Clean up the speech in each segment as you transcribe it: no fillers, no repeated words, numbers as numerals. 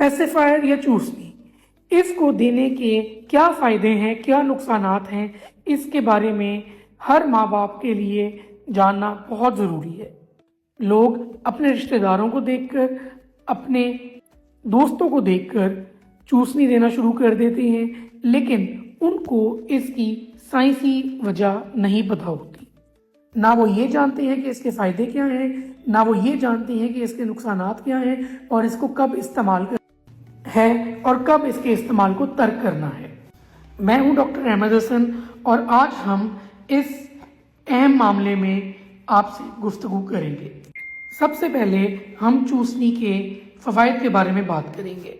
پیسیفائر یا چوسنی، اس کو دینے کے کیا فائدے ہیں، کیا نقصانات ہیں، اس کے بارے میں ہر ماں باپ کے لیے جاننا بہت ضروری ہے۔ لوگ اپنے رشتہ داروں کو دیکھ کر، اپنے دوستوں کو دیکھ کر چوسنی دینا شروع کر دیتے ہیں، لیکن ان کو اس کی سائنسی وجہ نہیں پتہ ہوتی۔ نہ وہ یہ جانتے ہیں کہ اس کے فائدے کیا ہیں، نہ وہ یہ جانتے ہیں کہ اس کے نقصانات کیا ہیں اور اس کو کب استعمال کرنا ہے اور کب اس کے استعمال کو ترک کرنا ہے۔ میں ہوں ڈاکٹر احمد حسن اور آج ہم اس اہم معاملے میں آپ سے گفتگو کریں گے۔ سب سے پہلے ہم چوسنی کے فوائد کے بارے میں بات کریں گے۔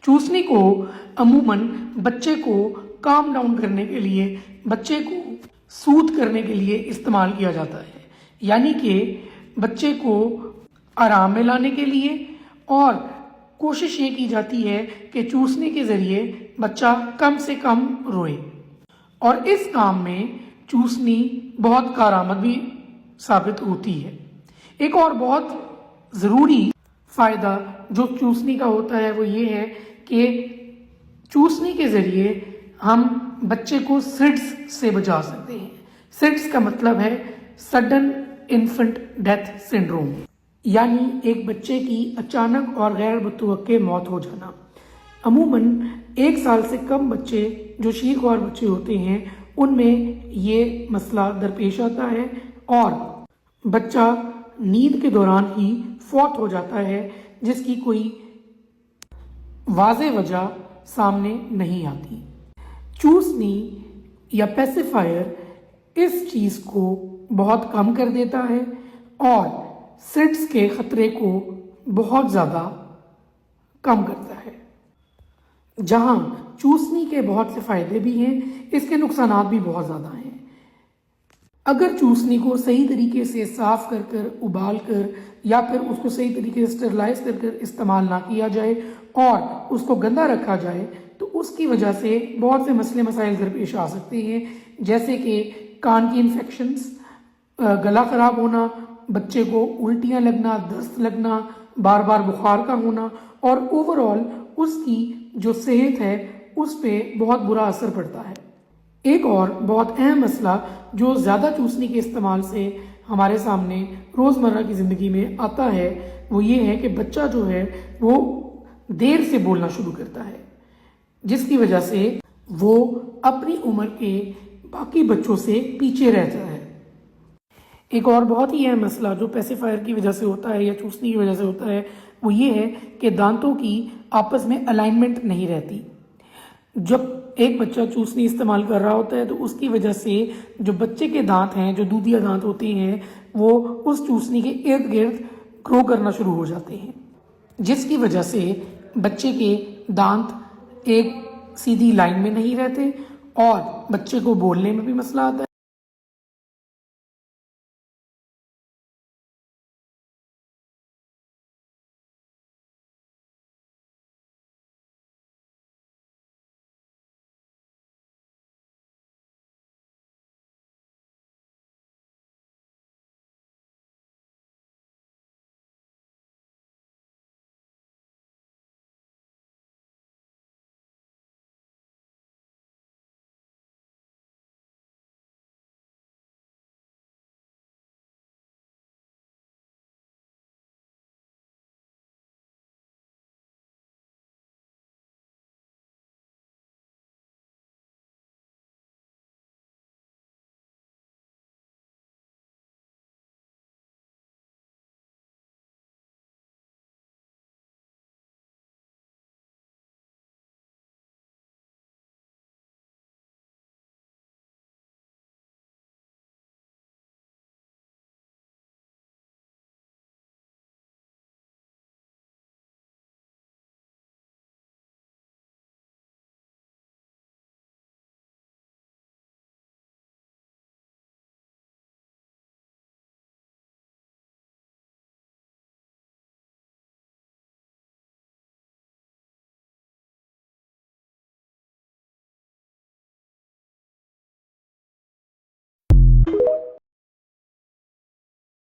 چوسنی کو عموماً بچے کو کام ڈاؤن کرنے کے لیے، بچے کو سوتھ کرنے کے لیے استعمال کیا جاتا ہے، یعنی کہ بچے کو آرام میں لانے کے لیے، اور کوشش یہ کی جاتی ہے کہ چوسنے کے ذریعے بچہ کم سے کم روئے، اور اس کام میں چوسنی بہت کارآمد بھی ثابت ہوتی ہے۔ ایک اور بہت ضروری فائدہ جو چوسنی کا ہوتا ہے وہ یہ ہے کہ چوسنی کے ذریعے ہم بچے کو سڈس سے بچا سکتے ہیں۔ سڈس کا مطلب ہے سڈن انفنٹ ڈیتھ سنڈروم، یعنی ایک بچے کی اچانک اور غیر متوقع موت ہو جانا۔ عموماً 1 سال سے کم بچے جو شیرخوار بچے ہوتے ہیں ان میں یہ مسئلہ درپیش آتا ہے اور بچہ نیند کے دوران ہی فوت ہو جاتا ہے، جس کی کوئی واضح وجہ سامنے نہیں آتی۔ چوسنی یا پیسیفائر اس چیز کو بہت کم کر دیتا ہے اور سڈس کے خطرے کو بہت زیادہ کم کرتا ہے۔ جہاں چوسنی کے بہت سے فائدے بھی ہیں، اس کے نقصانات بھی بہت زیادہ ہیں۔ اگر چوسنی کو صحیح طریقے سے صاف کر کر، ابال کر، یا پھر اس کو صحیح طریقے سے اسٹرلائز کر کر استعمال نہ کیا جائے اور اس کو گندا رکھا جائے تو اس کی وجہ سے بہت سے مسئلے مسائل درپیش آ سکتے ہیں، جیسے کہ کان کی انفیکشنز، گلا خراب ہونا، بچے کو الٹیاں لگنا، دست لگنا، بار بار بخار کا ہونا، اور اوورآل اس کی جو صحت ہے اس پہ بہت برا اثر پڑتا ہے۔ ایک اور بہت اہم مسئلہ جو زیادہ چوسنی کے استعمال سے ہمارے سامنے روزمرہ کی زندگی میں آتا ہے وہ یہ ہے کہ بچہ جو ہے وہ دیر سے بولنا شروع کرتا ہے، جس کی وجہ سے وہ اپنی عمر کے باقی بچوں سے پیچھے رہتا ہے۔ ایک اور بہت ہی اہم مسئلہ جو پیسیفائر کی وجہ سے ہوتا ہے یا چوسنی کی وجہ سے ہوتا ہے وہ یہ ہے کہ دانتوں کی آپس میں الائنمنٹ نہیں رہتی۔ جب ایک بچہ چوسنی استعمال کر رہا ہوتا ہے تو اس کی وجہ سے جو بچے کے دانت ہیں، جو دودھیا دانت ہوتے ہیں، وہ اس چوسنی کے ارد گرد گرو کرنا شروع ہو جاتے ہیں، جس کی وجہ سے بچے کے دانت ایک سیدھی لائن میں نہیں رہتے اور بچے کو بولنے میں بھی مسئلہ آتا ہے۔